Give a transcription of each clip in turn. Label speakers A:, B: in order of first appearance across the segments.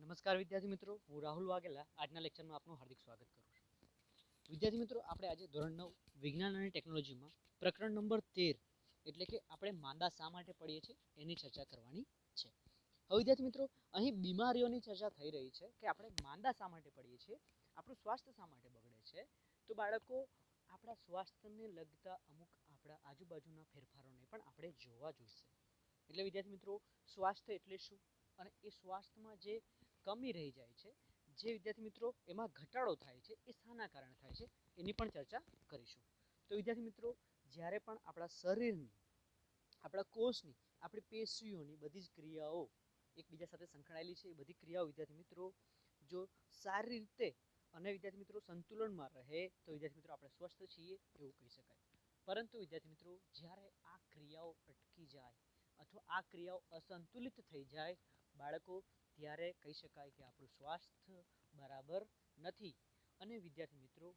A: નમસ્કાર વિદ્યાર્થી મિત્રો, હું રાહુલ વાઘેલા આજના લેક્ચરમાં આપનું હાર્દિક સ્વાગત કરું છું. વિદ્યાર્થી મિત્રો, આપણે આજે ધોરણ 9 વિજ્ઞાન અને ટેકનોલોજીમાં પ્રકરણ નંબર 13 એટલે કે આપણે માંદા શા માટે પડીએ છીએ એની ચર્ચા કરવાની છે. હવે વિદ્યાર્થી મિત્રો, અહીં બીમારીઓની ચર્ચા થઈ રહી છે કે આપણે માંદા શા માટે પડીએ છીએ, આપણું સ્વાસ્થ્ય શા માટે બગડે છે. તો બાળકો, આપણા સ્વાસ્થ્યને લગતા અમુક આપણા આજુબાજુના ફેરફારોને પણ આપણે જોવા જોઈશે. એટલે વિદ્યાર્થી મિત્રો, સ્વાસ્થ્ય એટલે શું અને એ સ્વાસ્થ્યમાં જે કમી રહી જાય છે, જે વિદ્યાર્થી મિત્રો એમાં ઘટાડો થાય છે, એ શાના કારણે થાય છે એની પણ ચર્ચા કરીશું. તો વિદ્યાર્થી મિત્રો, જ્યારે પણ આપણા શરીરની, આપણા કોષની, આપણી પેશીઓની બધી જ ક્રિયાઓ એકબીજા સાથે સંકળાયેલી છે, એ બધી ક્રિયાઓ વિદ્યાર્થી મિત્રો જો સારી રીતે અને વિદ્યાર્થી મિત્રો સંતુલનમાં રહે તો વિદ્યાર્થી મિત્રો આપણે સ્વસ્થ છીએ એવું કહી શકાય. પરંતુ વિદ્યાર્થી મિત્રો, જ્યારે આ ક્રિયાઓ અટકી જાય અથવા આ ક્રિયાઓ અસંતુલિત થઈ જાય બાળકો, ત્યારે કહી શકાય કે આપણું સ્વાસ્થ્ય બરાબર નથી. અને વિદ્યાર્થી મિત્રો,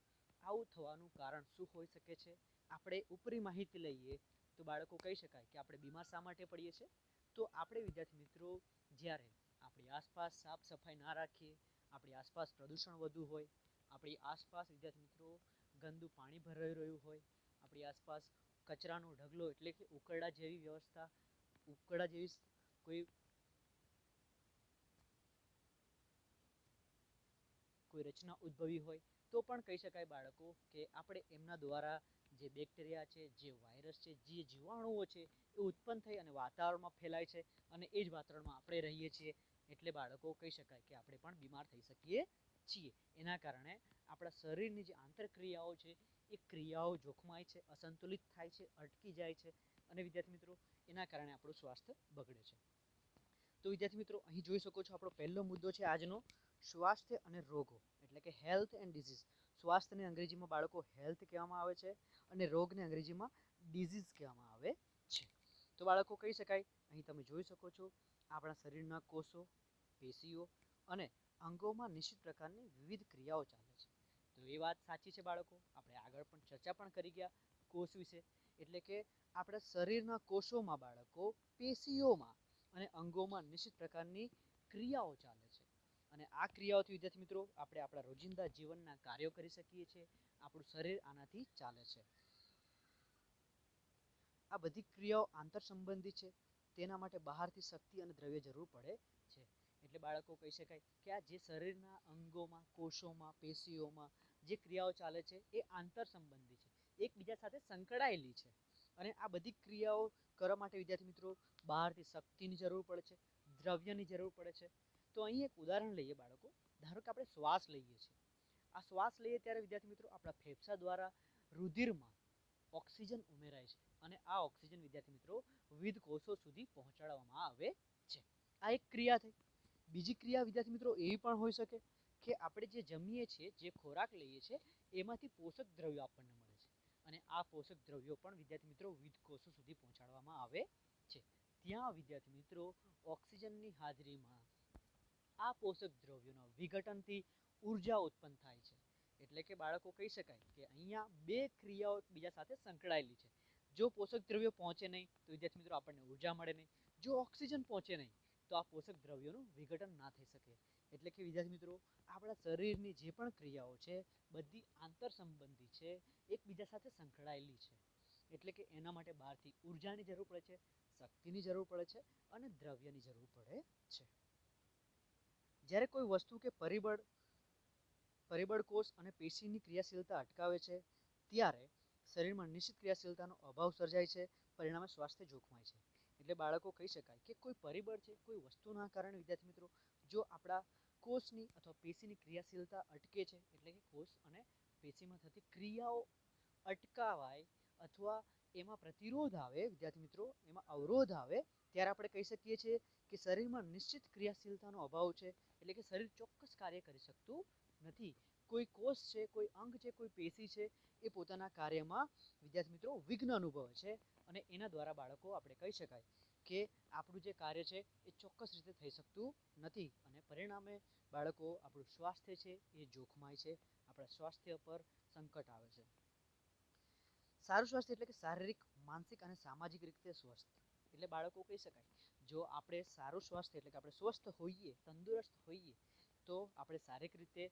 A: આવું થવાનું કારણ શું હોઈ શકે છે? આપણે ઉપરી માહિતી લઈએ તો બાળકો કહી શકાય કે આપણે બીમાર શા માટે પડીએ છીએ. તો આપણે વિદ્યાર્થી મિત્રો, જ્યારે આપણી આસપાસ સાફ સફાઈ ના રાખીએ, આપણી આસપાસ પ્રદૂષણ વધુ હોય, આપણી આસપાસ વિદ્યાર્થી મિત્રો ગંદુ પાણી ભરાઈ રહ્યું હોય, આપણી આસપાસ કચરાનો ઢગલો એટલે કે ઉકરડા જેવી વ્યવસ્થા, ઉકરડા જેવી કોઈ રચના ઉદ્ભવી હોય, તો પણ કહી શકાય બાળકો કે આપણે એમના દ્વારા જે બેક્ટેરિયા છે, જે વાયરસ છે, જે જીવાણુઓ છે એ ઉત્પન્ન થઈ અને વાતાવરણમાં ફેલાય છે અને એ જ વાતાવરણમાં આપણે રહીએ છીએ. એટલે બાળકો કહી શકાય કે આપણે પણ બીમાર થઈ શકીએ છીએ. એના કારણે આપણા શરીરની જે આંતરક્રિયાઓ છે એ ક્રિયાઓ જોખમાય છે, અસંતુલિત થાય છે, અટકી જાય છે અને વિદ્યાર્થી મિત્રો એના કારણે આપણું સ્વાસ્થ્ય બગડે છે. તો વિદ્યાર્થી મિત્રો, અહીં જોઈ શકો છો આપણો પહેલો મુદ્દો છે આજનો, સ્વાસ્થ્ય અને રોગો એટલે કે હેલ્થ એન્ડ ડિઝીઝ. સ્વાસ્થ્યને અંગ્રેજીમાં બાળકો હેલ્થ કહેવામાં આવે છે અને રોગને અંગ્રેજીમાં ડિઝીઝ કહેવામાં આવે છે. તો બાળકો કહી શકાય, અહીં તમે જોઈ શકો છો આપણા શરીરના કોષો, પેશીઓ અને અંગોમાં નિશ્ચિત પ્રકારની વિવિધ ક્રિયાઓ ચાલે છે. તો એ વાત સાચી છે બાળકો, આપણે આગળ પણ ચર્ચા પણ કરી ગયા કોષ વિશે. એટલે કે આપણા શરીરના કોષોમાં બાળકો, પેશીઓમાં અને અંગોમાં નિશ્ચિત પ્રકારની ક્રિયાઓ ચાલે છે અને આ ક્રિયાઓથી વિદ્યાર્થી મિત્રો આપણે આપણા રોજિંદા જીવનના કાર્યો કરી શકીએ છીએ. આપણું શરીર આનાથી ચાલે છે. આ બધી ક્રિયાઓ આંતર સંબંધિત છે, તેના માટે બહારથી શક્તિ અને દ્રવ્ય જરૂર પડે છે. એટલે બાળકો કહી શકાય કે આ જે શરીરના અંગોમાં, કોષોમાં, પેશીઓમાં જે ક્રિયાઓ ચાલે છે એ આંતર સંબંધી છે, એકબીજા સાથે સંકળાયેલી છે. અને આ બધી ક્રિયાઓ કરવા માટે વિદ્યાર્થી મિત્રો બહારથી શક્તિની જરૂર પડે છે, દ્રવ્યની જરૂર પડે છે. તો અહીં એક ઉદાહરણ લઈએ બાળકો, ધારો કે આપણે શ્વાસ લઈએ છીએ. આ શ્વાસ લઈએ ત્યારે વિદ્યાર્થી મિત્રો આપણા ફેફસા દ્વારા રુધિરમાં ઓક્સિજન ઉમેરાય છે અને આ ઓક્સિજન વિદ્યાર્થી મિત્રો વિવિધ કોષો સુધી પહોંચાડવામાં આવે છે. આ એક ક્રિયા થઈ. બીજી ક્રિયા વિદ્યાર્થી મિત્રો એવી પણ હોઈ શકે કે આપણે જે જમીએ છીએ, જે ખોરાક લઈએ છીએ એમાંથી પોષક દ્રવ્યો આપણને મળે છે અને આ પોષક દ્રવ્યો પણ વિદ્યાર્થી મિત્રો વિવિધ કોષો સુધી પહોંચાડવામાં આવે છે. ત્યાં વિદ્યાર્થી મિત્રો ઓક્સિજનની હાજરીમાં આ પોષક દ્રવ્યોના વિઘટનથી ઉર્જા ઉત્પન્ન થાય છે. એટલે કે બાળકો કહી શકાય કે અહીંયા બે ક્રિયાઓ બીજા સાથે સંકળાયેલી છે. જો પોષક દ્રવ્યો પહોંચે નહીં તો વિદ્યાર્થી મિત્રો આપણને ઉર્જા મળે નહીં. જો ઓક્સિજન પહોંચે નહીં તો આ પોષક દ્રવ્યોનું વિઘટન ના થઈ શકે. એટલે કે વિદ્યાર્થી મિત્રો આપણા શરીરની જે પણ ક્રિયાઓ છે બધી આંતર સંબંધી છે, એકબીજા સાથે સંકળાયેલી છે. એટલે કે એના માટે બહારથી ઉર્જાની જરૂર પડે છે, શક્તિની જરૂર પડે છે અને દ્રવ્યની જરૂર પડે છે. જ્યારે કોઈ વસ્તુ કે પરિબળ કોષ અને પેશીની ક્રિયાશીલતા અટકાવે છે ત્યારે શરીરમાં નિશ્ચિત ક્રિયાશીલતાનો અભાવ સર્જાય છે, પરિણામે સ્વાસ્થ્ય જોખમાય છે. એટલે બાળકો કહી શકાય કે કોઈ પરિબળ છે, કોઈ વસ્તુના કારણે વિદ્યાર્થી મિત્રો જો આપણા કોષની અથવા પેશીની ક્રિયાશીલતા અટકે છે, એટલે કે કોષ અને પેશીમાં થતી ક્રિયાઓ અટકાવાય અથવા એમાં પ્રતિરોધ આવે, વિદ્યાર્થી મિત્રો એમાં અવરોધ આવે, ત્યારે આપણે કહી શકીએ છીએ કે શરીરમાં નિશ્ચિત ક્રિયાશીલતાનો અભાવ છે. એટલે કે શરીર ચોક્કસ કાર્ય કરી શકતું નથી. કોઈ કોષ છે, કોઈ અંગ છે, કોઈ પેશી છે એ પોતાના કાર્યમાં વિદ્યાર્થી મિત્રો વિઘ્ન અનુભવે છે અને એના દ્વારા બાળકો આપણે કહી શકાય કે આપણું જે કાર્ય છે એ ચોક્કસ રીતે થઈ શકતું નથી અને પરિણામે બાળકો આપણું સ્વાસ્થ્ય છે એ જોખમાય છે, આપણા સ્વાસ્થ્ય પર સંકટ આવે છે. સારું સ્વાસ્થ્ય એટલે કે શારીરિક, માનસિક અને સામાજિક રીતે સ્વસ્થ. એટલે બાળકો કહી શકાય જો આપણે સારું સ્વાસ્થ્ય એટલે કે આપણે સ્વસ્થ હોઈએ, તંદુરસ્ત હોઈએ, તો આપણે શારીરિક રીતે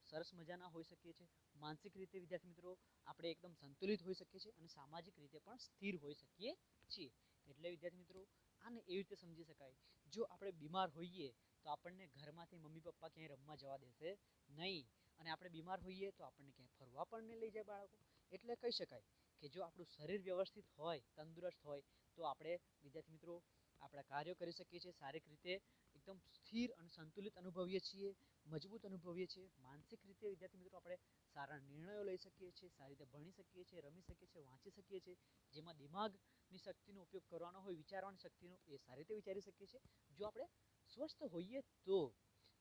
A: સરસ મજાના હોઈ શકીએ છીએ, માનસિક રીતે વિદ્યાર્થી મિત્રો આપણે એકદમ સંતુલિત હોઈ શકીએ છીએ અને સામાજિક રીતે પણ સ્થિર હોઈ શકીએ છીએ. એટલે વિદ્યાર્થી મિત્રો આને એવી રીતે સમજી શકાય, જો આપણે બીમાર હોઈએ તો આપણને ઘરમાંથી મમ્મી પપ્પા ક્યાંય રમવા જવા દેશે નહીં, અને આપણે બીમાર હોઈએ તો આપણને ક્યાંય ફરવા પણ નહીં લઈ જાય બાળકો. એટલે કહી શકાય કે જો આપણું શરીર વ્યવસ્થિત હોય, તંદુરસ્ત હોય, તો આપણે વિદ્યાર્થી મિત્રો આપણા કાર્યો કરી શકીએ છીએ, શારીરિક રીતે એકદમ સ્થિર અને સંતુલિત અનુભવીએ છીએ, મજબૂત અનુભવીએ છીએ. માનસિક રીતે વિદ્યાર્થી મિત્રો આપણે સારા નિર્ણયો લઈ શકીએ છીએ, સારી રીતે ભણી શકીએ છીએ, રમી શકીએ છીએ, વાંચી શકીએ છીએ. જેમાં દિમાગની શક્તિનો ઉપયોગ કરવાનો હોય, વિચારવાની શક્તિનો, એ સારી રીતે વિચારી શકીએ છીએ. જો આપણે સ્વસ્થ હોઈએ તો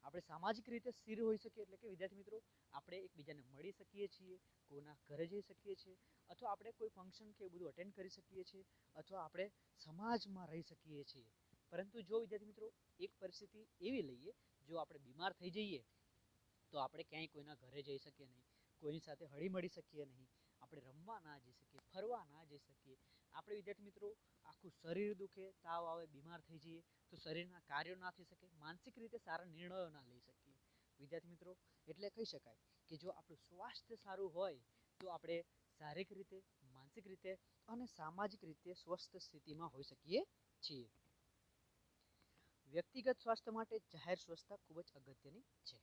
A: આપણે સામાજિક રીતે સ્થિર હોઈ શકીએ, એટલે કે વિદ્યાર્થી મિત્રો આપણે એકબીજાને મળી શકીએ છીએ, કોઈના ઘરે જઈ શકીએ છીએ, અથવા આપણે કોઈ ફંક્શન કે બધું અટેન્ડ કરી શકીએ છીએ, અથવા આપણે સમાજમાં રહી શકીએ છીએ. પરંતુ જો વિદ્યાર્થી મિત્રો એક પરિસ્થિતિ એવી લઈએ, જો આપણે બીમાર થઈ જઈએ તો આપણે ક્યાંય કોઈના ઘરે જઈ શકીએ નહીં, કોઈની સાથે હળી મળી શકીએ નહીં, આપણે રમવા ના જઈ શકીએ, ફરવા ના જઈ શકીએ. આપણે વિદ્યાર્થી મિત્રો આખું શરીર દુખે, તાવ આવે, બીમાર થઈ જઈએ તો શરીરના કાર્યો ના થઈ શકે, માનસિક રીતે સારા નિર્ણયો ના લઈ શકીએ વિદ્યાર્થી મિત્રો. એટલે કહી શકાય કે જો આપણું સ્વાસ્થ્ય સારું હોય તો આપણે શારીરિક રીતે, માનસિક રીતે અને સામાજિક રીતે સ્વસ્થ સ્થિતિમાં હોઈ શકીએ છીએ. વ્યક્તિગત સ્વાસ્થ્ય માટે જાહેર સ્વચ્છતા ખૂબ જ અગત્યની છે.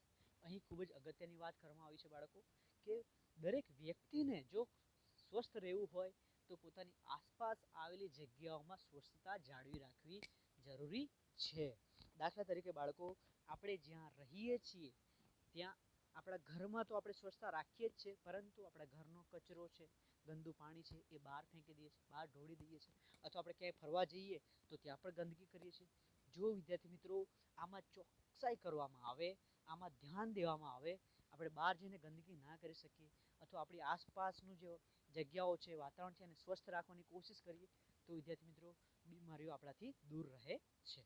A: અહીં ખૂબ જ અગત્યની વાત કરવામાં આવી છે બાળકો, કે દરેક વ્યક્તિને જો સ્વસ્થ રહેવું હોય તો પોતાની આસપાસ આવેલી જગ્યાઓમાં સ્વચ્છતા જાળવી રાખવી જરૂરી છે. દાખલા તરીકે બાળકો, આપણે જ્યાં રહીએ છીએ ત્યાં આપણા ઘરમાં તો આપણે સ્વચ્છતા રાખીએ જ છે, પરંતુ આપણા ઘરનો કચરો છે, ગંદુ પાણી છે, એ બહાર ફેંકી દઈએ છીએ, બહાર ઢોળી દઈએ છીએ, અથવા આપણે ક્યાંય ફરવા જઈએ તો ત્યાં પણ ગંદકી કરીએ છીએ. જો વિદ્યાર્થી મિત્રો આમાં ચોકસાઈ કરવામાં આવે, આમાં ધ્યાન દેવામાં આવે, આપણે બહાર જઈને ગંદકી ના કરી શકીએ, અથવા આપણી આસપાસનું જે જગ્યાઓ છે, વાતાવરણ છે, એને સ્વસ્થ રાખવાની કોશિશ કરીએ તો વિદ્યાર્થી મિત્રો બીમારીઓ આપણાથી દૂર રહે છે.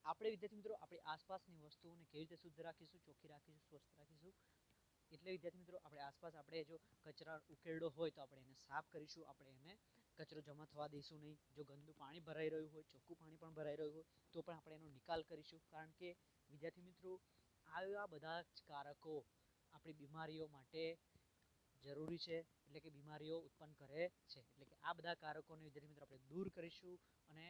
A: આપણે વિદ્યાર્થી મિત્રો આપણી આસપાસની વસ્તુઓને કેવી રીતે શુદ્ધ રાખીશું, ચોખ્ખી રાખીશું, સ્વસ્થ રાખીશું, એટલે વિદ્યાર્થી મિત્રો આપણે આસપાસ આપણે જો કચરા ઉકેરડો હોય તો આપણે એને સાફ કરીશું, આપણે એને કચરો જમા થવા દઈશું નહીં. જો ગંદુ પાણી ભરાઈ રહ્યું હોય, ચોખ્ખું પાણી પણ ભરાઈ રહ્યું હોય તો પણ આપણે એનો નિકાલ કરીશું. કારણ કે વિદ્યાર્થી મિત્રો આવા બધા જ કારકો આપણી બીમારીઓ માટે જરૂરી છે, એટલે કે બીમારીઓ ઉત્પન્ન કરે છે. એટલે કે આ બધા કારકોને વિદ્યાર્થી મિત્રો આપણે દૂર કરીશું અને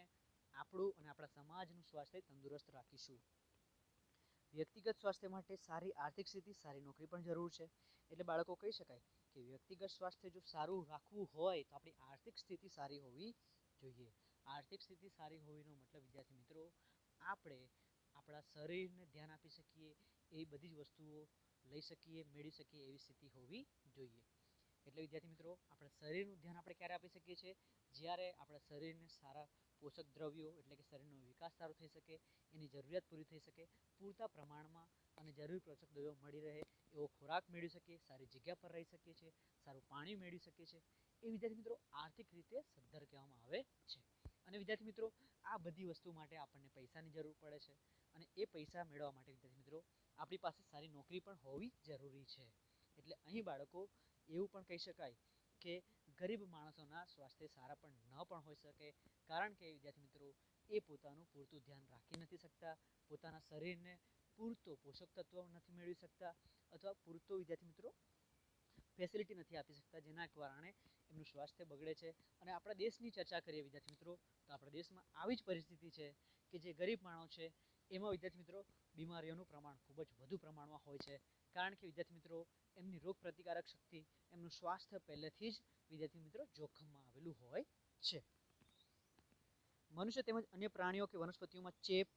A: આપણું અને આપણા સમાજનું સ્વાસ્થ્ય તંદુરસ્ત રાખીશું. વ્યક્તિગત સ્વાસ્થ્ય માટે સારી આર્થિક સ્થિતિ, સારી નોકરી પણ જરૂર છે. એટલે બાળકો કહી શકાય કે વ્યક્તિગત સ્વાસ્થ્ય જો સારું રાખવું હોય તો આપણી આર્થિક સ્થિતિ સારી હોવી જોઈએ. આર્થિક સ્થિતિ સારી હોવીનો મતલબ વિદ્યાર્થી મિત્રો આપણે આપણા શરીરને ધ્યાન આપી શકીએ, એ બધી જ વસ્તુઓ લઈ શકીએ, મેળવી શકીએ એવી સ્થિતિ હોવી જોઈએ. એટલે વિદ્યાર્થી મિત્રો આપણા શરીરનું ધ્યાન આપણે ક્યારે આપી શકીએ છીએ, જ્યારે આપણા શરીરને સારા પોષક દ્રવ્યો, એટલે કે શરીરનો વિકાસ સારો થઈ શકે, એની જરૂરિયાત પૂરી થઈ શકે, પૂરતા પ્રમાણમાં અને જરૂરી પોષક દ્રવ્યો મળી રહે એવો ખોરાક મેળવી શકીએ, સારી જગ્યા પર રહી શકીએ છીએ, સારું પાણી મેળવી શકીએ છીએ, એ વિદ્યાર્થી મિત્રો આર્થિક રીતે સદ્ધર કહેવામાં આવે છે. અને વિદ્યાર્થી મિત્રો આ બધી વસ્તુ માટે આપણને પૈસાની જરૂર પડે છે, અને એ પૈસા મેળવવા માટે વિદ્યાર્થી મિત્રો આપણી પાસે સારી નોકરી પણ હોવી જરૂરી છે. એટલે અહીં બાળકો એવું પણ કહી શકાય કે ગરીબ માણસોના સ્વાસ્થ્ય સારા પણ ન પણ હોઈ શકે, કારણ કે વિદ્યાર્થી મિત્રો એ પોતાનું પૂરતું ધ્યાન રાખી નથી શકતા, પોતાના શરીરને પૂરતો પોષક તત્વો નથી મેળવી શકતા, અથવા પૂરતો વિદ્યાર્થી મિત્રો ફેસિલિટી નથી આપી શકતા, જેના કારણે એમનું સ્વાસ્થ્ય બગડે છે. અને આપણા દેશની ચર્ચા કરીએ વિદ્યાર્થી મિત્રો તો આપણા દેશમાં આવી જ પરિસ્થિતિ છે કે જે ગરીબ માણસો છે એમાં વિદ્યાર્થી મિત્રો બીમારીઓનું પ્રમાણ ખૂબ જ વધુ પ્રમાણમાં હોય છે, કારણ કે વિદ્યાર્થી મિત્રો એમની રોગ પ્રતિકારક શક્તિ, એમનું સ્વાસ્થ્ય પહેલેથી જ વિદ્યાર્થી મિત્રો જોખમમાં આવેલું હોય છે. મનુષ્ય તેમજ અન્ય પ્રાણીઓ કે વનસ્પતિઓમાં ચેપ,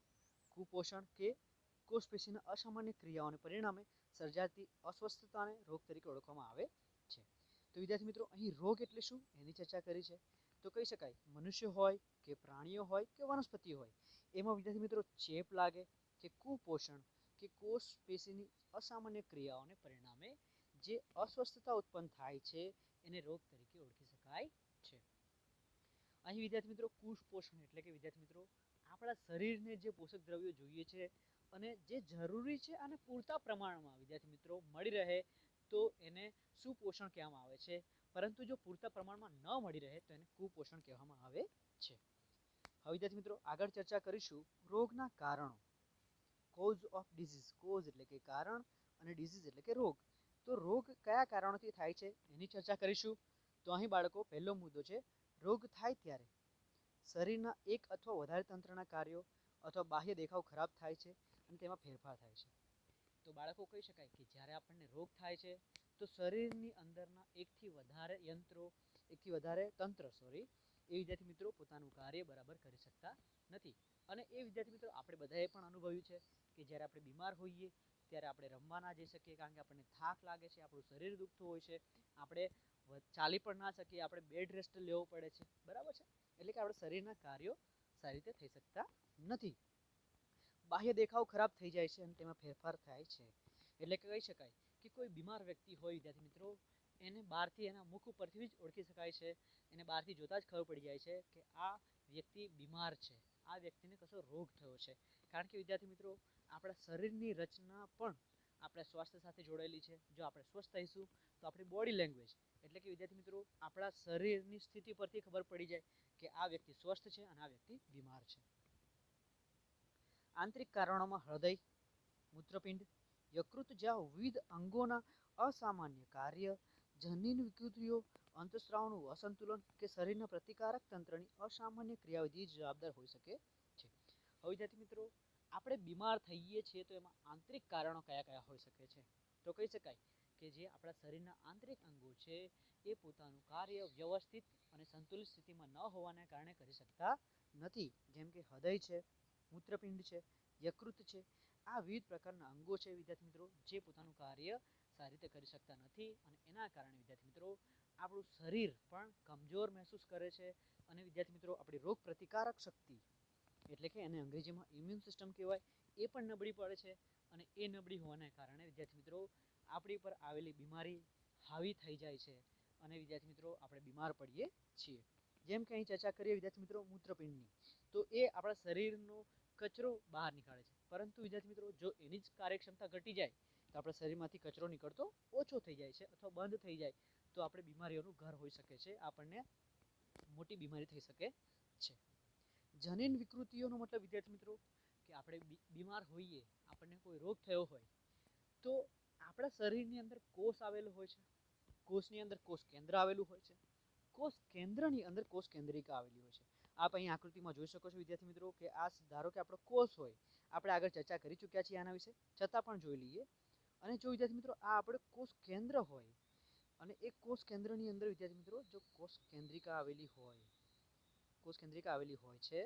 A: કુપોષણ કે કોષપેશીના અસામાન્ય ક્રિયાઓને પરિણામે સર્જાતી અસ્વસ્થતાને રોગ તરીકે ઓળખવામાં આવે છે. તો વિદ્યાર્થી મિત્રો અહીં રોગ એટલે શું એની ચર્ચા કરી છે. તો કહી શકાય મનુષ્ય હોય કે પ્રાણીઓ હોય કે વનસ્પતિ હોય, એમાં વિદ્યાર્થી મિત્રો ચેપ લાગે કે કુપોષણ કે કોષ પેશીની અસામાન્ય ક્રિયાઓને પરિણામે જે અસ્વસ્થતા ઉત્પન્ન થાય છે એને રોગ તરીકે ઓળખી શકાય છે. અહીં વિદ્યાર્થી મિત્રો કુપોષણ એટલે કે વિદ્યાર્થી મિત્રો આપણા શરીરને જે પોષક દ્રવ્યો જોઈએ છે અને જે જરૂરી છે અને પૂરતા પ્રમાણમાં વિદ્યાર્થી મિત્રો મળી રહે તો એને સુપોષણ કહેવામાં આવે છે, પરંતુ જો પૂરતા પ્રમાણમાં ન મળી રહે તો એને કુપોષણ કહેવામાં આવે છે. હવે વિદ્યાર્થી મિત્રો આગળ ચર્ચા કરીશું રોગના કારણો. Cause of disease. કોઝ એટલે કે કારણ અને ડિઝીઝ એટલે કે રોગ. તો રોગ કયા કારણોથી થાય છે એની ચર્ચા કરીશું. તો અહીં બાળકો પહેલો મુદ્દો છે રોગ થાય ત્યારે શરીરના એક અથવા વધારે તંત્રના કાર્યો અથવા બાહ્ય દેખાવ ખરાબ થાય છે અને તેમાં ફેરફાર થાય છે. તો બાળકો કહી શકાય કે જ્યારે આપણને રોગ થાય છે તો શરીરની અંદરના એકથી વધારે તંત્ર એ વિદ્યાર્થી મિત્રો પોતાનું કાર્ય બરાબર કરી શકતા નથી. અને એ વિદ્યાર્થી મિત્રો આપણે બધાએ પણ અનુભવ્યું છે કે જ્યારે આપણે બીમાર હોઈએ ત્યારે આપણે રમવા ના જઈ શકીએ કારણ કે આપણને થાક લાગે છે, આપણું શરીર દુખતું હોય છે, આપણે ચાલી પણ ના શકીએ, આપણે બેડ રેસ્ટ લેવો પડે છે. બરાબર છે? એટલે કે આપણા શરીરના કાર્યો સારી રીતે થઈ શકતા નથી. બાહ્ય દેખાવ ખરાબ થઈ જાય છે અને તેમાં ફેરફાર થાય છે. એટલે કે કહી શકાય કે કોઈ બીમાર વ્યક્તિ હોય વિદ્યાર્થી મિત્રો એને બહારથી એના મુખ ઉપરથી જ ઓળખી શકાય છે. એને બહારથી જોતા જ ખબર પડી જાય છે કે આ વ્યક્તિ બીમાર છે, આ વ્યક્તિને કશો રોગ થયો છે. કારણ કે વિદ્યાર્થી મિત્રો આપણા શરીરની રચના પણ આપણા સ્વાસ્થ્ય સાથે જોડાયેલી છે. જો આપણે સ્વસ્થ થઈશું તો આપણી બોડી લેંગ્વેજ એટલે કે વિદ્યાર્થી મિત્રો આપણા શરીરની સ્થિતિ પરથી ખબર પડી જાય કે આ વ્યક્તિ સ્વસ્થ છે અને આ વ્યક્તિ બીમાર છે. આંતરિક કારણોમાં હૃદય, મૂત્રપિંડ, યકૃત જેવા વિવિધ અંગોના અસામાન્ય કાર્ય, જનીન વિકૃતિઓ, અંતઃસ્રાવનું અસંતુલન કે શરીરના પ્રતિકારક તંત્રની અસામાન્ય ક્રિયાવિધિ જવાબદાર હોઈ શકે છે. હવે વિદ્યાર્થી મિત્રો આપણે બીમાર થઈએ છીએ તો એમાં આંતરિક કારણો કયા કયા હોઈ શકે છે? તો કહી શકાય કે જે આપણા શરીરના આંતરિક અંગો છે એ પોતાનું કાર્ય વ્યવસ્થિત અને સંતુલિત સ્થિતિમાં ન હોવાને કારણે કરી શકતા નથી. જેમ કે હૃદય છે, મૂત્રપિંડ છે, યકૃત છે, આ વિવિધ પ્રકારના અંગો છે વિદ્યાર્થી મિત્રો જે પોતાનું કાર્ય સારી રીતે કરી શકતા નથી અને એના કારણે વિદ્યાર્થી મિત્રો આપણું શરીર પણ કમજોર મહેસૂસ કરે છે અને વિદ્યાર્થી મિત્રો આપણી રોગ પ્રતિકારક શક્તિ એટલે કે એને અંગ્રેજીમાં ઇમ્યુન સિસ્ટમ કહેવાય એ પણ નબળી પડે છે. અને એ નબળી હોવાને કારણે વિદ્યાર્થી મિત્રો આપણી પર આવેલી બીમારી હાવી થઈ જાય છે અને વિદ્યાર્થી મિત્રો આપણે બીમાર પડીએ છીએ. જેમ કે અહીં ચર્ચા કરીએ વિદ્યાર્થી મિત્રો મૂત્રપિંડની, તો એ આપણા શરીરનો કચરો બહાર નીકાળે છે. પરંતુ વિદ્યાર્થી મિત્રો જો એની જ કાર્યક્ષમતા ઘટી જાય તો આપણા શરીરમાંથી કચરો નીકળતો ઓછો થઈ જાય છે અથવા બંધ થઈ જાય તો આપણે બીમારીઓનું ઘર હોઈ શકે છે, આપણને મોટી બીમારી થઈ શકે છે. જનીન વિકૃતિઓનો મતલબ વિદ્યાર્થી મિત્રો કે આપણે બીમાર હોઈએ, આપણને કોઈ રોગ થયો હોય તો આપણા શરીરની અંદર કોષ આવેલો હોય છે, કોષની અંદર કોષ કેન્દ્ર આવેલું હોય છે, કોષ કેન્દ્રની અંદર કોષ કેન્દ્રિકા આવેલી હોય છે. આપ અહીં આકૃતિમાં જોઈ શકો છો વિદ્યાર્થી મિત્રો કે આ ધારો કે આપણો કોષ હોય, આપણે આગળ ચર્ચા કરી ચૂક્યા છીએ આના વિશે, છતાં પણ જોઈ લઈએ. અને જો વિદ્યાર્થી મિત્રો આ આપણે કોષ કેન્દ્ર હોય અને એક કોષ કેન્દ્રની અંદર વિદ્યાર્થી મિત્રો જો કોષ કેન્દ્રિકા આવેલી હોય છે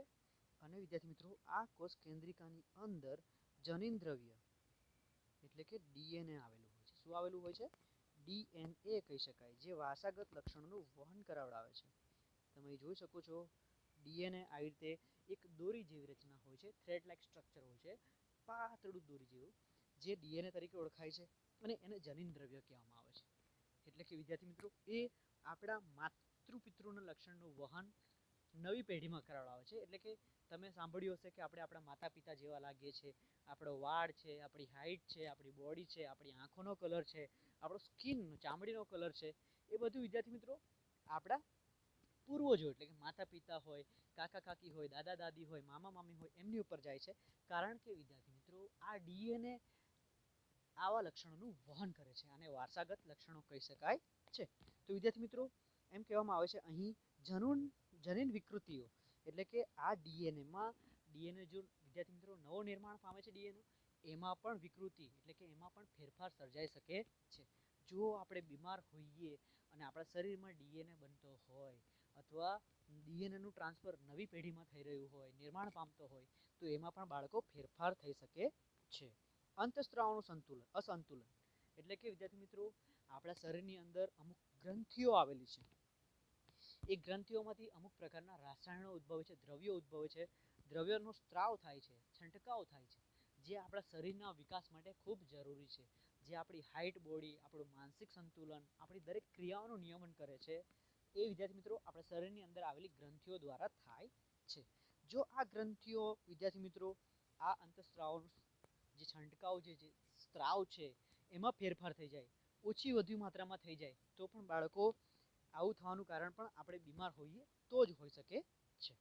A: અને વિદ્યાર્થી મિત્રો આ કોષ કેન્દ્રિકાની અંદર જનીન દ્રવ્ય એટલે કે ડીએનએ આવેલું હોય છે. શું આવેલું હોય છે? ડીએનએ કહી શકાય, જે વારસાગત લક્ષણોનું વહન કરાવડાવે છે. તમે જોઈ શકો છો ડીએનએ આવી રીતે એક દોરી જેવી રચના હોય છે, થ્રેડ લાઇક સ્ટ્રક્ચર હોય છે, પાતળું દોરી જેવું, જે ડીએનએ તરીકે ઓળખાય છે અને એને જનીન દ્રવ્ય કહેવામાં આવે છે. એટલે કે વિદ્યાર્થી મિત્રો એ આપણા માતૃપિતૃના લક્ષણનું વહન નવી પેઢીમાં કરાવડાવે છે. એટલે કે તમે સાંભળ્યું હશે કે આપણે આપણા માતા પિતા જેવા લાગીએ છીએ, આપણો વાળ છે, આપણી હાઇટ છે, આપણી બોડી છે, આપણી આંખોનો કલર છે, આપણો સ્કિન ચામડીનો કલર છે, એ બધું વિદ્યાર્થી મિત્રો આપણા પૂર્વજો એટલે કે માતા પિતા હોય, કાકા કાકી હોય, દાદા દાદી હોય, મામા મામી હોય એમની ઉપર જાય છે. કારણ કે વિદ્યાર્થી મિત્રો આ ડીએનએ આવા લક્ષણોનું વહન કરે છે અને વારસાગત લક્ષણો કહી શકાય છે. તો વિદ્યાર્થી મિત્રો એમ કહેવામાં આવે છે અહીં જનીન વિકૃતિઓ એટલે કે આ ડીએનએ જો વિદ્યાર્થી મિત્રો નવો નિર્માણ પામે છે ડીએનએ એમાં પણ વિકૃતિ એટલે કે એમાં પણ ફેરફાર સર્જાઈ શકે છે. જો આપણે બીમાર હોઈએ અને આપણા શરીરમાં ડીએનએ બનતો હોય અથવા ડીએનએનું ટ્રાન્સફર નવી પેઢીમાં થઈ રહ્યું હોય, નિર્માણ પામતો હોય તો એમાં પણ બાળકો ફેરફાર થઈ શકે છે. અંતઃસ્ત્રાવનું અસંતુલન એટલે કે વિદ્યાર્થી મિત્રો આપણા શરીરની અંદર અમુક ગ્રંથિઓ આવેલી છે. એ ગ્રંથિઓમાંથી અમુક પ્રકારના રાસાયણો ઉદ્ભવે છે, દ્રવ્યો ઉદ્ભવે છે, દ્રવ્યોનો સ્ત્રાવ થાય છે, છંટકાવ થાય છે, જે આપણા શરીરના વિકાસ માટે ખૂબ જરૂરી છે, જે આપણી હાઇટ, બોડી, આપણું માનસિક સંતુલન, આપણી દરેક ક્રિયાઓનું નિયમન કરે છે. એ વિદ્યાર્થી મિત્રો આપણા શરીરની અંદર આવેલી ગ્રંથિઓ દ્વારા થાય છે. જો આ ગ્રંથિઓ વિદ્યાર્થી મિત્રો આ અંતઃસ્ત્રાવનું જે છંટકાવ જે સ્ત્રાવ છે એમાં ફેરફાર થઈ જાય, ઓછી વધુ માત્રામાં થઈ જાય તો પણ બાળકો આવું થવાનું કારણ પણ આપણે બીમાર હોઈએ તો જ હોઈ શકે છે.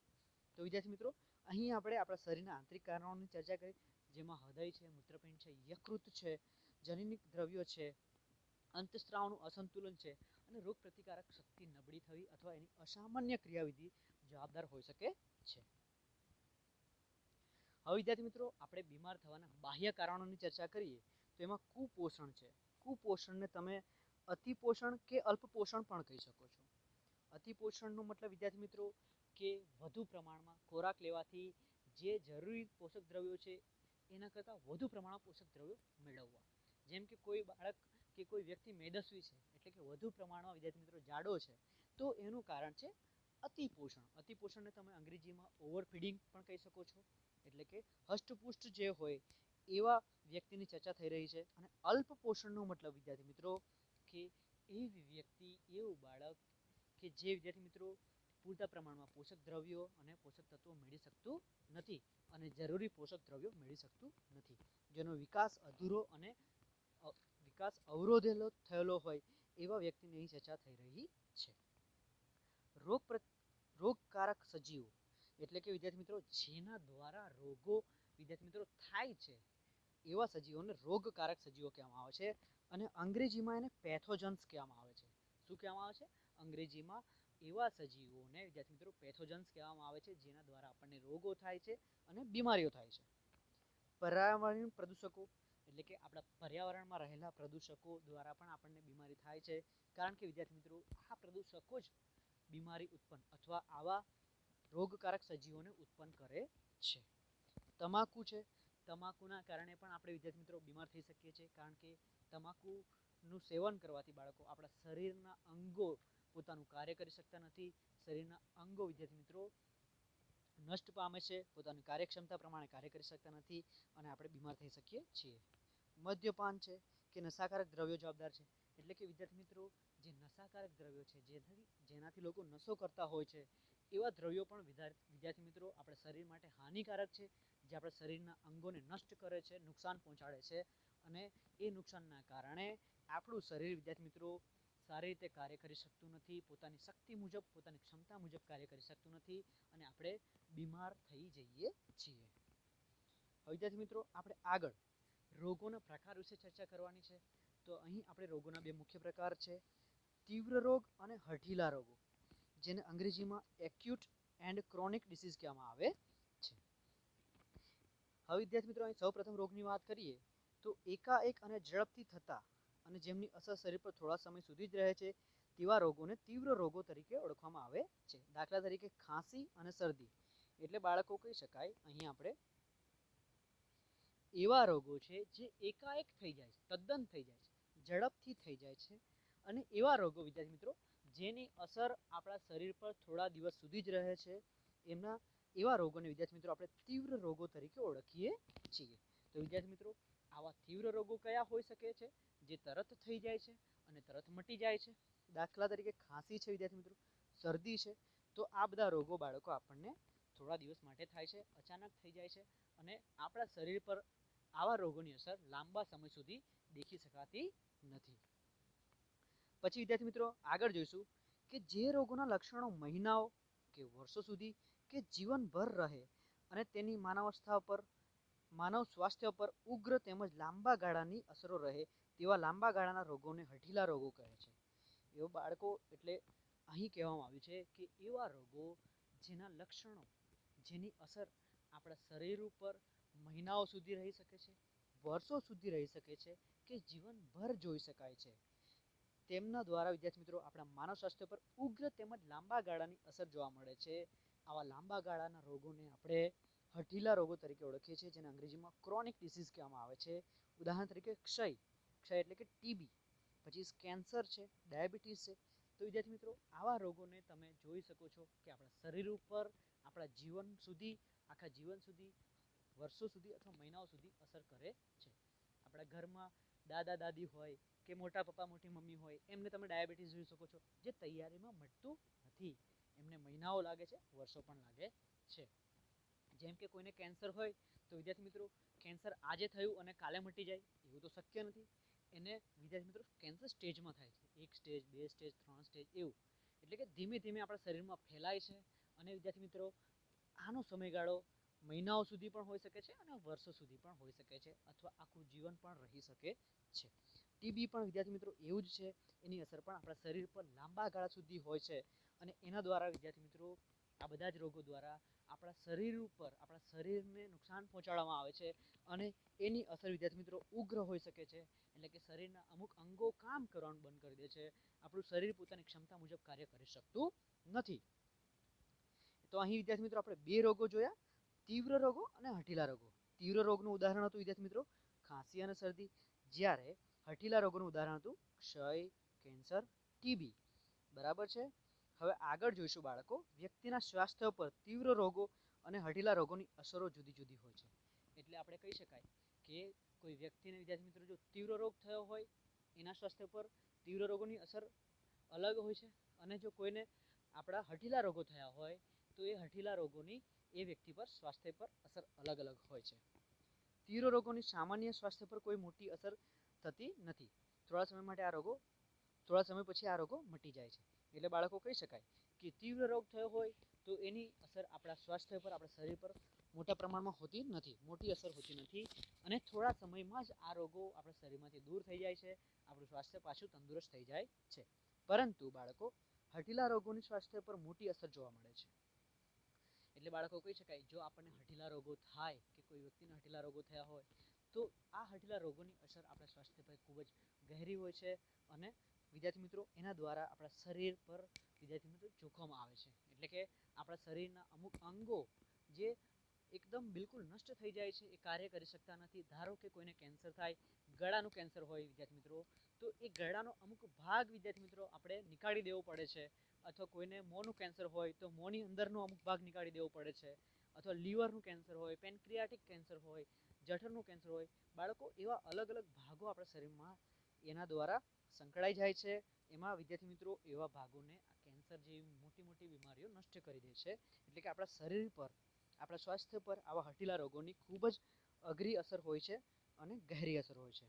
A: તો વિદ્યાર્થી મિત્રો અહીં આપણે આપણા શરીરના આંતરિક કારણોની ચર્ચા કરી, જેમાં હૃદય છે, મૂત્રપિંડ છે, યકૃત છે, જનીનિક દ્રવ્યો છે, અંતસ્ત્રાવનું અસંતુલન છે અને રોગ પ્રતિકારક શક્તિ નબળી થવી અથવા એની અસામાન્ય ક્રિયાવિધિ જવાબદાર હોઈ શકે છે. હવે વિદ્યાર્થી મિત્રો આપણે બીમાર થવાના બાહ્ય કારણોની ચર્ચા કરીએ તો એમાં કુપોષણ છે. કુપોષણને તમે અતિપોષણ કે અલ્પપોષણ પણ કહી શકો છો. અતિપોષણનો મતલબ વિદ્યાર્થી મિત્રો કે વધુ પ્રમાણમાં ખોરાક લેવાથી જે જરૂરી પોષક દ્રવ્યો છે એના કરતાં વધુ પ્રમાણમાં પોષક દ્રવ્યો મેળવવા. જેમ કે કોઈ બાળક કે કોઈ વ્યક્તિ મેદસ્વી છે, એટલે કે વધુ પ્રમાણમાં વિદ્યાર્થી મિત્રો જાડો છે, તો એનું કારણ છે અતિપોષણ. અતિપોષણને તમે અંગ્રેજીમાં ઓવરફીડિંગ પણ કહી શકો છો. એટલે કે હષ્ટપુષ્ટ જે હોય એવા વ્યક્તિની ચર્ચા થઈ રહી છે. અને અલ્પ પોષણનો મતલબ વિદ્યાર્થી મિત્રો કે એવી વ્યક્તિ, એવું બાળક કે જે વિદ્યાર્થી મિત્રો પૂરતા પ્રમાણમાં પોષક દ્રવ્યો અને પોષક તત્વો મેળવી શકતું નથી અને જરૂરી પોષક દ્રવ્યો મેળવી શકતું નથી, જેનો વિકાસ અધૂરો અને વિકાસ અવરોધેલો થયેલો હોય એવા વ્યક્તિની અહીં ચર્ચા થઈ રહી છે. રોગકારક સજીવો એટલે કે વિદ્યાર્થી મિત્રો જેના દ્વારા રોગો વિદ્યાર્થી મિત્રો થાય છે એવા સજીવોને રોગકારક સજીવો કહેવામાં આવે છે. અને અંગ્રેજીમાં એને પેથોજન્સ કહેવામાં આવે છે. શું કહેવામાં આવે છે? અંગ્રેજીમાં એવા સજીવોને વિદ્યાર્થી મિત્રો પેથોજન્સ કહેવામાં આવે છે, જેના દ્વારા આપણને રોગો થાય છે અને બીમારીઓ થાય છે. પર્યાવરણીય પ્રદૂષકો એટલે કે આપણા પર્યાવરણમાં રહેલા પ્રદૂષકો દ્વારા પણ આપણને બીમારી થાય છે, કારણ કે વિદ્યાર્થી મિત્રો આ પ્રદૂષકો જ બીમારી ઉત્પન્ન અથવા આવા રોગકારક સજીવોને ઉત્પન્ન કરે છે. તમાકુ છે, તમાકુના કારણે પણ આપણે વિદ્યાર્થી મિત્રો બીમાર થઈ શકીએ છીએ, કારણ કે તમાકુનું સેવન કરવાથી બાળકો આપણા શરીરના અંગો પોતાનું કાર્ય કરી શકતા નથી. શરીરના અંગો વિદ્યાર્થી મિત્રો નષ્ટ પામે છે, પોતાની કાર્યક્ષમતા પ્રમાણે કાર્ય કરી શકતા નથી અને આપણે બીમાર થઈ શકીએ છીએ. મદ્યપાન છે કે નશાકારક દ્રવ્યો જવાબદાર છે. એટલે કે વિદ્યાર્થી મિત્રો જે નશાકારક દ્રવ્યો છે, જેનાથી લોકો નશો કરતા હોય છે, એવા દ્રવ્યો પણ વિદ્યાર્થી મિત્રો આપણા શરીર માટે હાનિકારક છે, જે આપણા શરીરના અંગોને નષ્ટ કરે છે, નુકસાન પહોંચાડે છે. અને એ નુકસાનના કારણે આપણું શરીર વિદ્યાર્થી મિત્રો સારી રીતે કાર્ય કરી શકતું નથી, પોતાની શક્તિ મુજબ, પોતાની ક્ષમતા મુજબ કાર્ય કરી શકતું નથી અને આપણે બીમાર થઈ જઈએ છીએ. હવે વિદ્યાર્થી મિત્રો આપણે આગળ રોગોના પ્રકાર વિશે ચર્ચા કરવાની છે. તો અહીં આપણે રોગોના બે મુખ્ય પ્રકાર છે, તીવ્ર રોગ અને હઠીલા રોગો, જેને અંગ્રેજીમાં એક્યુટ એન્ડ ક્રોનિક ડિસીઝ કહેવામાં આવે છે. હવે વિદ્યાર્થી મિત્રો અહીં સૌપ્રથમ રોગની વાત કરીએ તો એકાએક અને ઝડપથી થતા અને જેમની અસર શરીર પર થોડા સમય સુધી જ રહે છે તેવા રોગોને તીવ્ર રોગો તરીકે ઓળખવામાં આવે છે. દાખલા તરીકે ખાંસી અને શરદી, એટલે બાળકો કહી શકાય અહીં આપણે એવા રોગો છે જે એકાએક થઈ જાય છે, તદ્દન થઈ જાય છે, ઝડપથી થઈ જાય છે. અને એવા રોગો વિદ્યાર્થી મિત્રો જેની અસર આપણા શરીર પર થોડા દિવસ સુધી જ રહે છે, એવા રોગોને વિદ્યાર્થી મિત્રો આપણે તીવ્ર રોગો તરીકે ઓળખીએ છીએ. તો વિદ્યાર્થી મિત્રો આવા તીવ્ર રોગો કયા હોઈ શકે છે? જે તરત થઈ જાય છે અને તરત મટી જાય છે. દાખલા તરીકે ખાંસી છે વિદ્યાર્થી મિત્રો, શરદી છે. તો આ બધા રોગો બાળકો આપણને થોડા દિવસ માટે થાય છે, અચાનક થઈ જાય છે અને આપણા શરીર પર આવા રોગોની અસર લાંબા સમય સુધી દેખી શકાતી નથી. પછી વિદ્યાર્થી મિત્રો આગળ જોઈશું કે જે રોગોના લક્ષણો મહિનાઓ કે વર્ષો સુધી કે જીવનભર રહે અને તેની માનવ સ્વાસ્થ્ય પર ઉગ્ર તેમજ લાંબા ગાળાની અસરો રહે તેવા લાંબા ગાળાના રોગોને હઠીલા રોગો કહે છે. એવા બાળકો એટલે અહીં કહેવામાં આવ્યું છે કે એવા રોગો જેના લક્ષણો, જેની અસર આપણા શરીર ઉપર મહિનાઓ સુધી રહી શકે છે, વર્ષો સુધી રહી શકે છે કે જીવનભર જોઈ શકાય છે, તેમના દ્વારા વિદ્યાર્થી મિત્રો આપણા માનવ સ્વાસ્થ્ય પર ઉગ્ર તેમજ લાંબા ગાળાની અસર જોવા મળે છે. આવા લાંબા ગાળાના રોગોને આપણે હઠીલા રોગો તરીકે ઓળખીએ છીએ, જેને અંગ્રેજીમાં ક્રોનિક ડિસીઝ કહેવામાં આવે છે. ઉદાહરણ તરીકે ક્ષય એટલે કે ટીબી, પછી કેન્સર છે, ડાયાબિટીસ છે. તો વિદ્યાર્થી મિત્રો આવા રોગોને તમે જોઈ શકો છો કે આપણા શરીર ઉપર આપણા આખા જીવન સુધી, વર્ષો સુધી અથવા મહિનાઓ સુધી અસર કરે છે. આપણા ઘરમાં દાદા દાદી હોય કે મોટા પપ્પા મોટી મમ્મી હોય, એમને તમે ડાયાબિટીસ જોઈ શકો છો, જે તૈયારીમાં મટતું નથી. એમને મહિનાઓ લાગે છે, વર્ષો પણ લાગે છે. જેમ કે કોઈને કેન્સર હોય તો વિદ્યાર્થી મિત્રો કેન્સર આજે થયું અને કાલે મટી જાય એવું તો શક્ય નથી. એને વિદ્યાર્થી મિત્રો કેન્સર સ્ટેજમાં થાય છે, 1 સ્ટેજ, 2 સ્ટેજ, 3 સ્ટેજ એવું. એટલે કે ધીમે ધીમે આપણા શરીરમાં ફેલાય છે અને વિદ્યાર્થી મિત્રો આનો સમયગાળો મહિનાઓ સુધી પણ હોઈ શકે છે અને વર્ષો સુધી પણ હોઈ શકે છે અથવા આખું જીવન પણ રહી શકે છે. ટીબી પણ વિદ્યાર્થી મિત્રો એવું જ છે, એની અસર પણ આપણા શરીર પર લાંબા ગાળા સુધી હોય છે અને એના દ્વારા વિદ્યાર્થી મિત્રો આ બધા જ રોગો દ્વારા આપણા શરીર ઉપર આપણા શરીરને નુકસાન પહોંચાડવામાં આવે છે અને એની અસર વિદ્યાર્થી મિત્રો ઉગ્ર હોઈ શકે છે. એટલે કે શરીરના અમુક અંગો કામ કરવાનું બંધ કરી દે છે, આપણું શરીર પોતાની ક્ષમતા મુજબ કાર્ય કરી શકતું નથી. તો અહીં વિદ્યાર્થી મિત્રો આપણે બે રોગો જોયા, તીવ્ર રોગો અને હઠીલા રોગો. તીવ્ર રોગનું ઉદાહરણ હતું વિદ્યાર્થી મિત્રો ખાંસી અને શરદી, જ્યારે હઠીલા રોગોનું ઉદાહરણ હતું ક્ષય, કેન્સર, ટીબી. બરાબર છે. હવે આગળ જોઈશું બાળકો, વ્યક્તિના સ્વાસ્થ્ય પર તીવ્ર રોગો અને હઠીલા રોગોની અસરો જુદી જુદી હોય છે. એટલે આપણે કહી શકાય કે કોઈ વ્યક્તિને વિદ્યાર્થી મિત્રો જો તીવ્ર રોગ થયો હોય એના સ્વાસ્થ્ય પર તીવ્ર રોગોની અસર અલગ હોય છે, અને જો કોઈને આપણા હઠીલા રોગો થયા હોય તો એ હઠીલા રોગોની એ વ્યક્તિ પર સ્વાસ્થ્ય પર અસર અલગ અલગ હોય છે. તીવ્ર રોગોની સામાન્ય સ્વાસ્થ્ય પર કોઈ મોટી અસર થતી નથી. થોડા સમય પછી આ રોગો મટી જાય છે. એટલે બાળકો કહી શકાય કે તીવ્ર રોગ થયો હોય તો એની અસર આપણા સ્વાસ્થ્ય પર, આપણા શરીર પર મોટા પ્રમાણમાં હોતી નથી, મોટી અસર હોતી નથી અને થોડા સમયમાં જ આ રોગો આપણા શરીરમાંથી દૂર થઈ જાય છે, આપણું સ્વાસ્થ્ય પાછું તંદુરસ્ત થઈ જાય છે. પરંતુ બાળકો હઠીલા રોગોની સ્વાસ્થ્ય પર મોટી અસર જોવા મળે છે. એટલે બાળકો કહી શકાય જો આપણને હઠીલા રોગો થાય કે કોઈ વ્યક્તિને હઠીલા રોગો થયા હોય તો આ હઠીલા રોગોની અસર આપણા સ્વાસ્થ્ય પર ખૂબ જ ગહેરી હોય છે અને વિદ્યાર્થી મિત્રો એના દ્વારા આપણા શરીર પર વિદ્યાર્થી મિત્રો જોખમ આવે છે. એટલે કે આપણા શરીરના અમુક અંગો જે એકદમ બિલકુલ નષ્ટ થઈ જાય છે, એ કાર્ય કરી શકતા નથી. ધારો કે કોઈને કેન્સર થાય, ગળાનું કેન્સર હોય વિદ્યાર્થી મિત્રો, તો એ ગળાનો અમુક ભાગ વિદ્યાર્થી મિત્રો આપણે નીકાળી દેવો પડે છે. અથવા કોઈને મોંનું કેન્સર હોય તો મોંની અંદરનો અમુક ભાગ નીકાળી દેવો પડે છે. અથવા લીવરનું કેન્સર હોય, પેનક્રિયાટિક કેન્સર હોય, જઠરનું કેન્સર હોય. બાળકો એવા અલગ અલગ ભાગો આપણા શરીરમાં એના દ્વારા સંકળાઈ જાય છે. એમાં વિદ્યાર્થી મિત્રો એવા ભાગોને આ કેન્સર જેવી મોટી મોટી બીમારીઓ નષ્ટ કરી દે છે. એટલે કે આપણા શરીર પર, આપણા સ્વાસ્થ્ય પર આવા હઠીલા રોગોની ખૂબ જ અઘરી અસર હોય છે અને ગહેરી અસર હોય છે.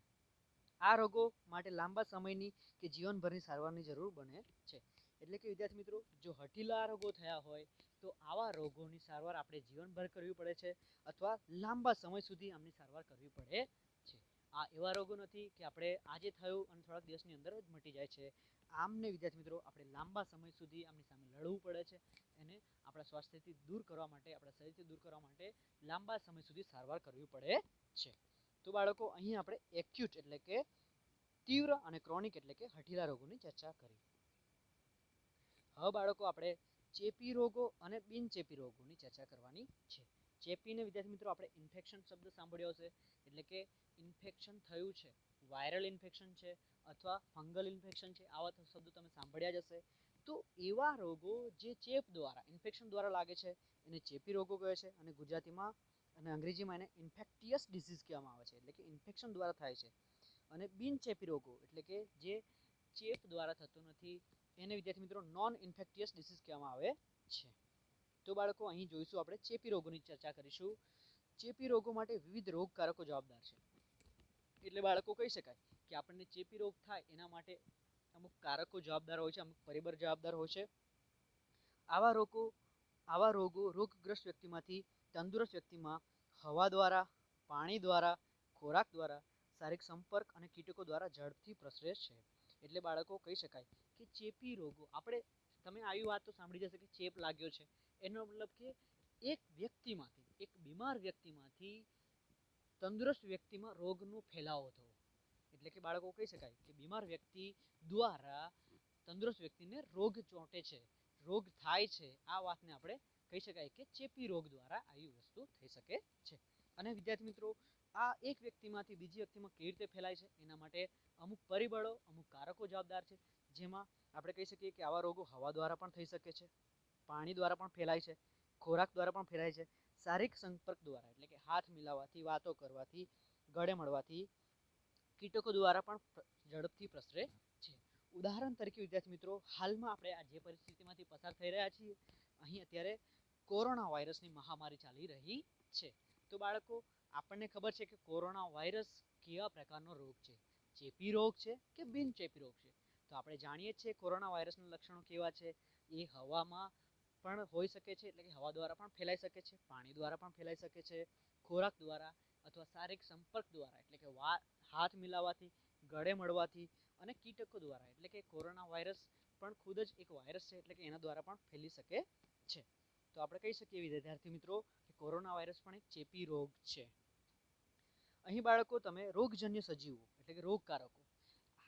A: આ રોગો માટે લાંબા સમયની કે જીવનભરની સારવારની જરૂર બને છે. એટલે કે વિદ્યાર્થી મિત્રો જો હઠીલા રોગો થયા હોય તો આવા રોગોની સારવાર આપણે જીવનભર કરવી પડે છે અથવા લાંબા સમય સુધી આમની સારવાર કરવી પડે છે. આ એવા રોગો નથી કે આપણે આજે થયું અને થોડાક દિવસની અંદર જ મટી જાય છે. આમને વિદ્યાર્થી મિત્રો આપણે લાંબા સમય સુધી આમની સામે લડવું પડે છે. એને આપણા સ્વાસ્થ્યથી દૂર કરવા માટે, આપણા શરીરથી દૂર કરવા માટે લાંબા સમય સુધી સારવાર કરવી પડે છે. તો બાળકો અહીં આપણે એક્યુટ એટલે કે તીવ્ર અને ક્રોનિક એટલે કે હઠીલા રોગોની ચર્ચા કરી. હવે બાળકો આપણે ચેપી રોગો અને બિનચેપી રોગોની ચર્ચા કરવાની છે. ચેપીને વિદ્યાર્થી મિત્રો આપણે ઇન્ફેક્શન શબ્દ સાંભળ્યો હશે, એટલે કે ઇન્ફેક્શન થયું છે, વાયરલ ઇન્ફેક્શન છે અથવા ફંગલ ઇન્ફેક્શન છે, આવા શબ્દો તમે સાંભળ્યા જ હશે. તો એવા રોગો જે ચેપ દ્વારા, ઇન્ફેક્શન દ્વારા લાગે છે એને ચેપી રોગો કહે છે અને ગુજરાતીમાં અને અંગ્રેજીમાં એને ઇન્ફેક્ટિયસ ડિસીઝ કહેવામાં આવે છે. એટલે કે ઇન્ફેક્શન દ્વારા થાય છે. અને બિનચેપી રોગો એટલે કે જે ચેપ દ્વારા થતો નથી એને વિદ્યાર્થી મિત્રો નોન ઇન્ફેક્ટિયસ ડિસીઝ કહેવામાં આવે છે. તો બાળકો અહીં જોઈશું આપણે ચેપી રોગોની ચર્ચા કરીશું. ચેપી રોગો માટે વિવિધ રોગકારકો જવાબદાર છે. એટલે બાળકો કહી શકાય કે આપણને ચેપી રોગ થાય એના માટે અમુક કારકો જવાબદાર હોય છે, અમુક પરિબળ જવાબદાર હોય છે. આવા રોગો રોગગ્રસ્ત વ્યક્તિમાંથી તંદુરસ્ત વ્યક્તિમાં હવા દ્વારા, પાણી દ્વારા, ખોરાક દ્વારા, શારીરિક સંપર્ક અને કીટકો દ્વારા ઝડપથી પ્રસરે છે. એટલે બાળકો કહી શકાય કે ચેપી રોગો આપણે, તમે આવી વાત તો સાંભળી જશે કે ચેપ લાગ્યો છે, એનો મતલબ કે એક વ્યક્તિમાંથી, એક બીમાર વ્યક્તિમાંથી તંદુરસ્ત વ્યક્તિમાં રોગનો ફેલાવો થવો. એટલે કે બાળકો કહી શકાય કે બીમાર વ્યક્તિ દ્વારા તંદુરસ્ત વ્યક્તિને રોગ ચોંટે છે, રોગ થાય છે. આ વાતને આપણે કહી શકાય કે ચેપી રોગ દ્વારા આવી વસ્તુ થઈ શકે છે. અને વિદ્યાર્થી મિત્રો આ એક વ્યક્તિમાંથી બીજી વ્યક્તિમાં કેવી રીતે ફેલાય છે એના માટે અમુક પરિબળો, અમુક કારકો જવાબદાર છે. જેમાં આપણે કહી શકીએ કે આવા રોગો હવા દ્વારા પણ થઈ શકે છે, પાણી દ્વારા પણ ફેલાય છે, ખોરાક દ્વારા પણ ફેલાય છે, શારીરિક સંપર્ક દ્વારા એટલે કે હાથ મિલાવવાથી, વાતો કરવાથી, ગળે મળવાથી, કીટકો દ્વારા પણ ઝડપથી પ્રસરે છે. ઉદાહરણ તરીકે વિદ્યાર્થી મિત્રો હાલમાં આપણે આ જે પરિસ્થિતિમાંથી પસાર થઈ રહ્યા છીએ, અહીં અત્યારે કોરોના વાયરસની મહામારી ચાલી રહી છે. તો બાળકો આપણને ખબર છે કે કોરોના વાયરસ કેવા પ્રકારનો રોગ છે, ચેપી રોગ છે કે બિનચેપી રોગ છે. તો આપણે જાણીએ છીએ કોરોના વાયરસના લક્ષણો કેવા છે. એ હવામાં પણ હોઈ શકે છે, એટલે કે હવા દ્વારા પણ ફેલાઈ શકે છે, પાણી દ્વારા પણ ફેલાઈ શકે છે, ખોરાક દ્વારા અથવા શારીરિક સંપર્ક દ્વારા એટલે કે હાથ મિલાવવાથી, ગળે મળવાથી અને કીટકો દ્વારા એટલે કે કોરોના વાયરસ પણ ખુદ જ એક વાયરસ છે, એટલે કે એના દ્વારા પણ ફેલી શકે છે. તો આપણે કહી શકીએ વિદ્યાર્થી મિત્રો કે કોરોના વાયરસ પણ એક ચેપી રોગ છે. અહીં બાળકો તમે રોગજન્ય સજીવો એટલે કે રોગકારકો,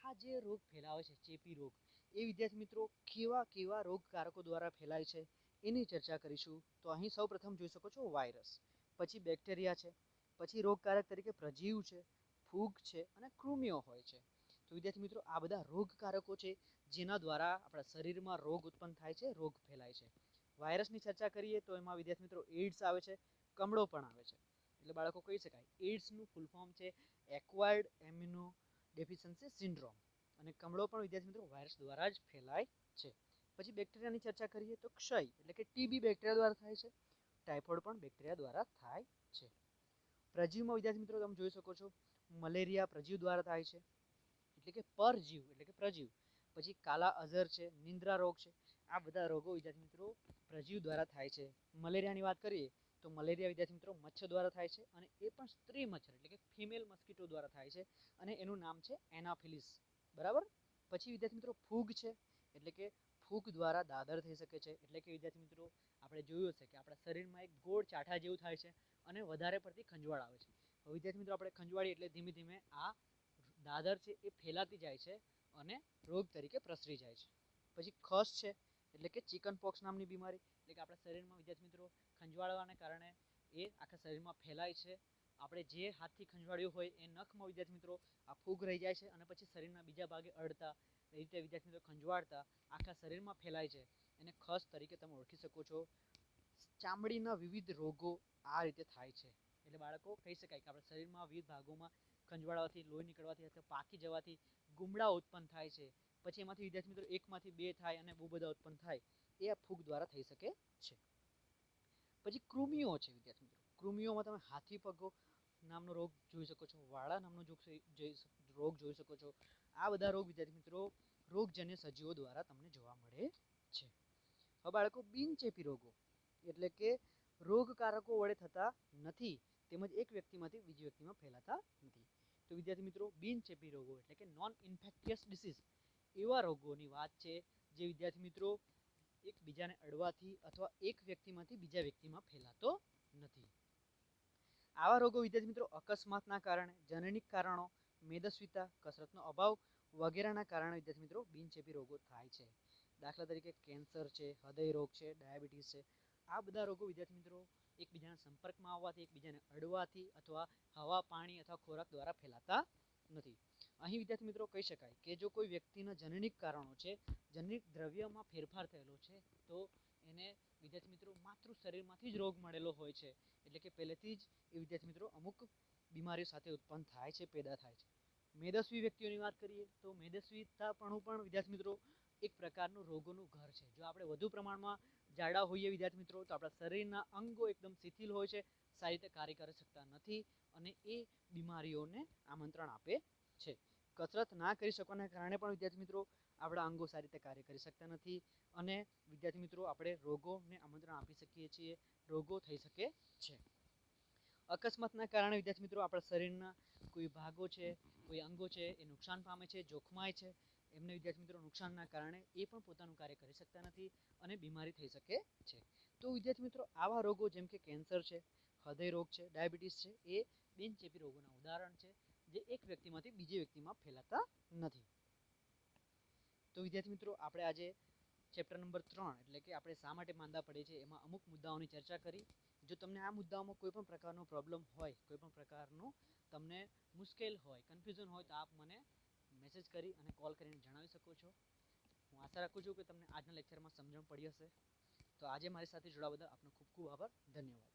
A: આ જે રોગ ફેલાવે છે ચેપી રોગ, એ વિદ્યાર્થી મિત્રો કેવા કેવા રોગકારકો દ્વારા ફેલાય છે એની ચર્ચા કરીશું. તો અહીં સૌ પ્રથમ જોઈ શકો છો વાયરસ, પછી બેક્ટેરિયા છે, પછી રોગકારક તરીકે પ્રજીવ છે, ફૂગ છે અને કૃમિઓ હોય છે. તો વિદ્યાર્થી મિત્રો આ બધા રોગકારકો છે જેના દ્વારા આપણા શરીરમાં રોગ ઉત્પન્ન થાય છે, રોગ ફેલાય છે. વાયરસની ચર્ચા કરીએ તો એમાં વિદ્યાર્થી મિત્રો એઇડ્સ આવે છે, કમળો પણ આવે છે. એટલે બાળકો કહી શકાય એઇડ્સનું ફૂલ ફોર્મ છે એક્વાયર્ડ એમ્યુનો ડેફિશિયન્સી સિન્ડ્રોમ, અને કમળો પણ વિદ્યાર્થી મિત્રો વાયરસ દ્વારા જ ફેલાય છે. પછી બેક્ટેરિયાની ચર્ચા કરીએ તો ક્ષય એટલે કે ટીબી બેક્ટેરિયા દ્વારા થાય છે, ટાઇફોઇડ પણ બેક્ટેરિયા દ્વારા થાય છે. પ્રજીવમાં વિદ્યાર્થી મિત્રો તમે જોઈ શકો છો મલેરિયા પ્રજીવ દ્વારા થાય છે, એટલે કે પરજીવ એટલે કે પ્રજીવ. પછી કાલા અઝર છે, નિંદ્રા રોગ છે, આ બધા રોગો વિદ્યાર્થી મિત્રો પ્રજીવ દ્વારા થાય છે. મલેરિયાની વાત કરીએ તો મલેરિયા વિદ્યાર્થી મિત્રો મચ્છર દ્વારા થાય છે, અને એ પણ સ્ત્રી મચ્છર એટલે કે ફિમેલ મસ્કીટો દ્વારા થાય છે, અને એનું નામ છે એનાફિલિસ, બરાબર. પછી વિદ્યાર્થી મિત્રો ફૂગ છે, એટલે કે ફૂગ દ્વારા દાદર થઈ શકે છે, એટલે કે વિદ્યાર્થી મિત્રો આપણે જોયું હશે કે આપણા શરીરમાં એક ગોળ ચાઠા જેવું થાય છે અને વધારે પડતી ખંજવાળ આવે છે. વિદ્યાર્થી મિત્રો આપણે ખંજવાળી એટલે ધીમે ધીમે આ દાદર છે એ ફેલાતી જાય છે અને રોગ તરીકે પ્રસરી જાય છે. પછી ખસ છે, એટલે કે ચિકન પોક્સ નામની બીમારી, એટલે કે આપણા શરીરમાં વિદ્યાર્થી મિત્રો ખંજવાળવાને કારણે એ આખા શરીરમાં ફેલાય છે. આપણે જે હાથથી ખંજવાળ્યું હોય એ નખમાં વિદ્યાર્થી મિત્રો આ ફૂગ રહી જાય છે અને પછી શરીરના બીજા ભાગે અડતા એ રીતે વિદ્યાર્થી મિત્રો ખંજવાળતા આખા શરીરમાં ફેલાય છે. એને ખસ તરીકે તમે ઓળખી શકો છો. ચામડીના વિવિધ રોગો આ રીતે થાય છે. એટલે બાળકો કહી શકાય કે આપણા શરીરમાં વિવિધ ભાગોમાં ખંજવાળવાથી, લોહી નીકળવાથી અથવા પાકી જવાથી ગુમડા ઉત્પન્ન થાય છે. પછી એમાંથી વિદ્યાર્થી મિત્રો એકમાંથી બે થાય અને બહુ બધા ઉત્પન્ન થાય, એ આ ફૂગ દ્વારા થઈ શકે છે. પછી કૃમિઓ છે વિદ્યાર્થી મિત્રો, કૃમિઓમાં તમે હાથી પગો નામનો રોગ જોઈ શકો છો, વાળા નામનો રોગ જોઈ શકો છો. આ બધા રોગ વિદ્યાર્થી મિત્રો રોગજન્ય સજીવો દ્વારા તમને જોવા મળે છે. હવે બાળકો બિનચેપી રોગો એટલે કે રોગકારકો વડે થતા નથી, તેમજ એક વ્યક્તિમાંથી બીજી વ્યક્તિમાં ફેલાતા નથી. તો વિદ્યાર્થી મિત્રો બિનચેપી રોગો એટલે કે નોન ઇન્ફેક્ટિયસ ડિસીઝ એવા રોગોની વાત છે જે વિદ્યાર્થી મિત્રો એકબીજાને અડવાથી અથવા એક વ્યક્તિમાંથી બીજા વ્યક્તિમાં ફેલાતો નથી. આવા રોગો વિદ્યાર્થી મિત્રો અકસ્માતના કારણે, જનનિક કારણો, મેદસ્વીતા, કસરતનો અભાવ વગેરેના કારણે વિદ્યાર્થી મિત્રો બિનચેપી રોગો થાય છે. દાખલા તરીકે કેન્સર છે, હૃદય રોગ છે, ડાયાબિટીસ છે. આ બધા રોગો વિદ્યાર્થી મિત્રો એકબીજાના સંપર્કમાં આવવાથી, એકબીજાને અડવાથી અથવા હવા, પાણી અથવા ખોરાક દ્વારા ફેલાતા નથી. અહીં વિદ્યાર્થી મિત્રો કહી શકાય કે જો કોઈ વ્યક્તિના જનનિક કારણો છે, જનનિક દ્રવ્યમાં ફેરફાર થયેલો છે, તો એને વિદ્યાર્થી મિત્રો માતૃ શરીરમાંથી જ રોગ મળેલો હોય છે. એટલે કે પહેલેથી જ એ વિદ્યાર્થી મિત્રો અમુક બીમારીઓ સાથે ઉત્પન્ન થાય છે, પેદા થાય છે. મેદસ્વી વ્યક્તિઓની વાત કરીએ તો મેદસ્વીતાપણું પણ વિદ્યાર્થી મિત્રો એક પ્રકારનું રોગોનું ઘર છે. જો આપણે વધુ પ્રમાણમાં જાડા હોઈએ વિદ્યાર્થી મિત્રો તો આપણા શરીરના અંગો એકદમ શિથિલ હોય છે, સારી રીતે કાર્ય કરી શકતા નથી, અને એ બીમારીઓને આમંત્રણ આપે છે. કસરત ના કરી શકવાના કારણે પણ વિદ્યાર્થી મિત્રો આપણા અંગો સારી રીતે કાર્ય કરી શકતા નથી, અને વિદ્યાર્થી મિત્રો આપણે રોગોને આમંત્રણ આપી શકીએ છીએ, રોગો થઈ શકે છે. અકસ્માતના કારણે વિદ્યાર્થી મિત્રો આપણા શરીરના કોઈ ભાગો છે, કોઈ અંગો છે એ નુકસાન પામે છે, જોખમાય છે. એમને વિદ્યાર્થી મિત્રો નુકસાનના કારણે એ પણ પોતાનું કાર્ય કરી શકતા નથી અને બીમારી થઈ શકે છે. તો વિદ્યાર્થી મિત્રો આવા રોગો જેમ કે કેન્સર છે, હૃદય રોગ છે, ડાયાબિટીસ છે, એ બિનચેપી રોગોના ઉદાહરણ છે જે એક વ્યક્તિમાંથી બીજી વ્યક્તિમાં ફેલાતા નથી. તો વિદ્યાર્થી મિત્રો આપણે આજે ચેપ્ટર નંબર 3 એટલે કે આપણે શા માટે માંદા પડીએ છીએ એમાં અમુક મુદ્દાઓની ચર્ચા કરી. જો તમને આ મુદ્દાઓમાં કોઈ પણ પ્રકારનો પ્રોબ્લેમ હોય, કોઈ પણ પ્રકારનું તમને મુશ્કેલ હોય, કન્ફ્યુઝન હોય, તો આપ મને મેસેજ કરી અને કોલ કરીને જણાવી શકો છો. હું આશા રાખું છું કે તમને આજના લેક્ચરમાં સમજણ પડી હશે. તો આજે મારી સાથે જોડાવા બદલ આપનો ખૂબ ખૂબ આભાર. ધન્યવાદ.